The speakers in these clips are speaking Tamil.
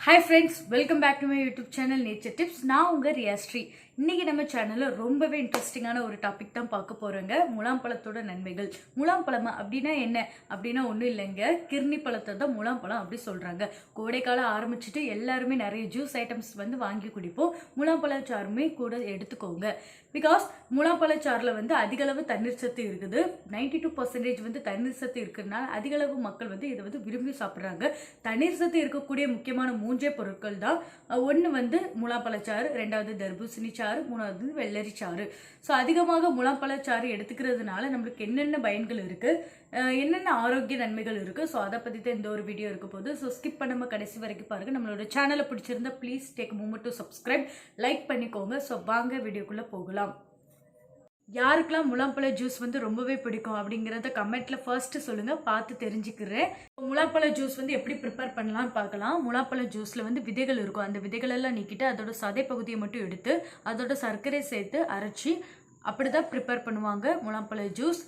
Hi friends, welcome back to my YouTube channel Nature Tips. நான் உங்க ரியாஸ்ரீ. இன்னைக்கு நம்ம சேனல்ல ரொம்பவே இன்ட்ரெஸ்டிங்கான ஒரு டாபிக் தான் பார்க்க போறோங்க. முலாம்பழத்தோட நன்மைகள். முலாம்பழம் அப்படினா என்ன? அப்படினா ஒண்ணும் இல்லங்க. கிர்னி பழத்தை தான் முலாம்பழம் அப்படி சொல்றாங்க. கோடைக்காலம் ஆரம்பிச்சிட்டு எல்லாரும் நிறைய ஜூஸ் ஐட்டம்ஸ் வந்து வாங்கி குடிப்போம். முலாம்பழச்சாறுமே கூட எடுத்துக்கோங்க. பிகாஸ் முலாம்பழச்சாறுல வந்து அதிக அளவு தண்ணீர் சத்து இருக்குது. 92% வந்து தண்ணீர் சத்து இருக்கிறதுனால அதிக அளவு மக்கள் வந்து இதை வந்து விரும்பி சாப்பிடுறாங்க. தண்ணீர் சத்து இருக்கக்கூடிய முக்கியமான மூன்றே பொருட்கள் தான். ஒன்று வந்து முலாம்பழச்சாறு, ரெண்டாவது தர்பூசணி சாறு, மூணாவது வெள்ளரி சாறு. ஸோ அதிகமாக முலாம்பழச்சாறு எடுத்துக்கிறதுனால நம்மளுக்கு என்னென்ன பயன்கள் இருக்கு, என்னென்ன ஆரோக்கிய நன்மைகள் இருக்கு, ஸோ அதை பற்றி தான் இந்த ஒரு வீடியோ இருக்க போகுது. ஸோ ஸ்கிப் பண்ணாம கடைசி வரைக்கும் பாருங்க. நம்மளோட சேனலை பிடிச்சிருந்தா please take moment to subscribe, like பண்ணிக்கோங்க. ஸோ வாங்க வீடியோக்குள்ள போகலாம். யாருக்கெல்லாம் முலாம்பழ ஜூஸ் வந்து ரொம்பவே பிடிக்கும் அப்படிங்கிறத கமெண்ட்ல ஃபர்ஸ்ட் சொல்லுங்க, பார்த்து தெரிஞ்சுக்கிறேன். முலாம்பழ ஜூஸ் வந்து எப்படி ப்ரிப்பேர் பண்ணலாம்னு பார்க்கலாம். முலாம்பழ ஜூஸ்ல வந்து விதைகள் இருக்கும். அந்த விதைகள் எல்லாம் நீக்கிட்டு அதோட சதை பகுதியை மட்டும் எடுத்து அதோட சர்க்கரை சேர்த்து அரைச்சி அப்படிதான் ப்ரிப்பேர் பண்ணுவாங்க முலாம்பழ ஜூஸ்.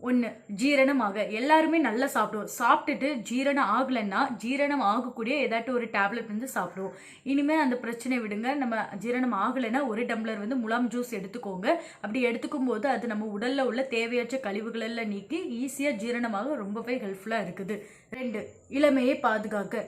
ஒன்று, ஜீரணமாக எல்லாருமே நல்லா சாப்பிடுவோம். சாப்பிட்டுட்டு ஜீரணம் ஆகலைன்னா ஜீரணம் ஆகக்கூடிய ஏதாட்டும் ஒரு டேப்லெட் வந்து சாப்பிடுவோம். இனிமேல் அந்த பிரச்சனை விடுங்க. நம்ம ஜீரணம் ஆகலைன்னா ஒரு டம்ளர் வந்து முலாம் ஜூஸ் எடுத்துக்கோங்க. அப்படி எடுத்துக்கும் போது அது நம்ம உடல்ல உள்ள தேவையற்ற கழிவுகள் எல்லாம் நீக்கி ஈஸியாக ஜீரணமாக ரொம்பவே ஹெல்ப்ஃபுல்லாக இருக்குது. 2, இளமையை பாதுகாக்க.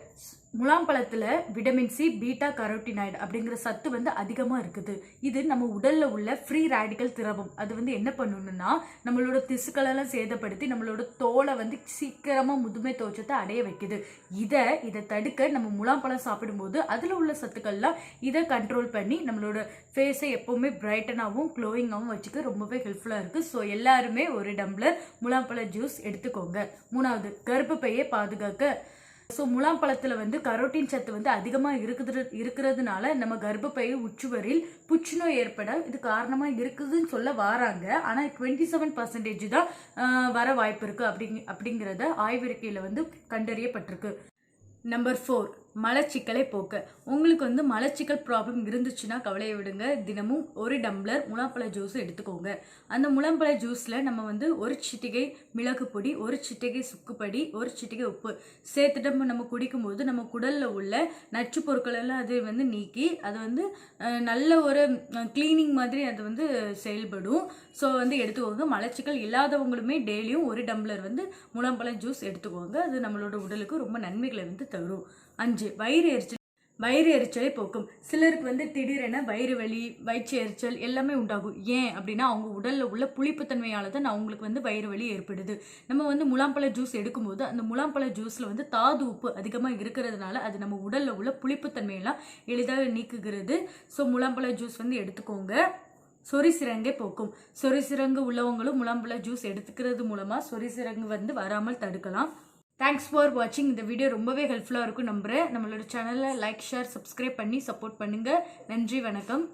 முலாம்பழத்துல விட்டமின் சி, பீட்டா கரோட்டினாய்டு அப்படிங்கிற சத்து வந்து அதிகமாக இருக்குது. இது நம்ம உடல்ல உள்ள ஃப்ரீ ரேடிக்கல் திரவம். அது வந்து என்ன பண்ணணும்னா நம்மளோட திசுக்களெல்லாம் சேதப்படுத்தி நம்மளோட தோலை வந்து சீக்கிரமா முதுமை தோற்றத்தை அடைய வைக்குது. இதை தடுக்க நம்ம முலாம்பழம் சாப்பிடும்போது அதில் உள்ள சத்துக்கள்லாம் இதை கண்ட்ரோல் பண்ணி நம்மளோட ஃபேஸை எப்பவுமே பிரைட்டனாகவும் க்ளோயிங்காகவும் வச்சுக்க ரொம்பவே ஹெல்ப்ஃபுல்லாக இருக்கு. ஸோ எல்லாருமே ஒரு டம்ளர் முலாம்பழ ஜூஸ் எடுத்துக்கோங்க. 3வது, கர்ப்பப்பையை பாதுகாக்க. ஸோ முலாம்பழத்தில் வந்து கரோட்டின் சத்து வந்து அதிகமாக இருக்கிறதுனால நம்ம கர்ப்பப்பை உச்சுவரில் புற்றுநோய் ஏற்பட இது காரணமாக இருக்குதுன்னு சொல்ல வராங்க. ஆனால் 27% தான் வர வாய்ப்பு இருக்கு அப்படிங்கிறத ஆய்வறிக்கையில் வந்து கண்டறியப்பட்டிருக்கு. நம்பர் 4, மலச்சிக்கலை போக்க. உங்களுக்கு வந்து மலச்சிக்கல் ப்ராப்ளம் இருந்துச்சுன்னா கவலையை விடுங்க. தினமும் ஒரு டம்ளர் முலாம்பழ ஜூஸ் எடுத்துக்கோங்க. அந்த முலாம்பழ ஜூஸில் நம்ம வந்து ஒரு சிட்டிகை மிளகு பொடி, ஒரு சிட்டிகை சுக்குப்பொடி, ஒரு சிட்டிகை உப்பு சேர்த்துட்டு நம்ம குடிக்கும்போது நம்ம குடலில் உள்ள நச்சு பொருட்கள் எல்லாம் அது வந்து நீக்கி அது வந்து நல்ல ஒரு கிளீனிங் மாதிரி அது வந்து செயல்படும். ஸோ வந்து எடுத்துக்கோங்க. மலச்சிக்கல் இல்லாதவங்களுமே டெய்லியும் ஒரு டம்ளர் வந்து முலாம்பழ ஜூஸ் எடுத்துக்கோங்க. அது நம்மளோட உடலுக்கு ரொம்ப நன்மைகளை வந்து தரும். 5, வயிறு எரிச்சலை போக்கும். சிலருக்கு வந்து திடீரென வயிறு வலி, வயிற்று எரிச்சல் எல்லாமே உண்டாகும். ஏன் அப்படின்னா அவங்க உடல்ல உள்ள புளிப்புத்தன்மையால தான் அவங்களுக்கு வந்து வயிறு வலி ஏற்படுது. நம்ம வந்து முலாம்பழ ஜூஸ் எடுக்கும்போது அந்த முலாம்பழ ஜூஸ்ல வந்து தாது உப்பு அதிகமாக இருக்கிறதுனால அது நம்ம உடல்ல உள்ள புளிப்புத்தன்மையெல்லாம் எளிதாக நீக்குகிறது. ஸோ முலாம்பழ ஜூஸ் வந்து எடுத்துக்கோங்க. சொரிசிரங்கை போக்கும். சொரிசிரங்கு உள்ளவங்களும் முலாம்பழ ஜூஸ் எடுத்துக்கிறது மூலமா சொரிசிரங்கு வந்து வராமல் தடுக்கலாம். தேங்க்ஸ் ஃபார் வாட்சிங். இந்த வீடியோ ரொம்பவே ஹெல்ப்ஃபுல்லாக இருக்கும் நம்புகிறேன். நம்மளோட சேனலை லைக், ஷேர், சப்ஸ்கிரைப் பண்ணி சப்போர்ட் பண்ணுங்கள். நன்றி, வணக்கம்.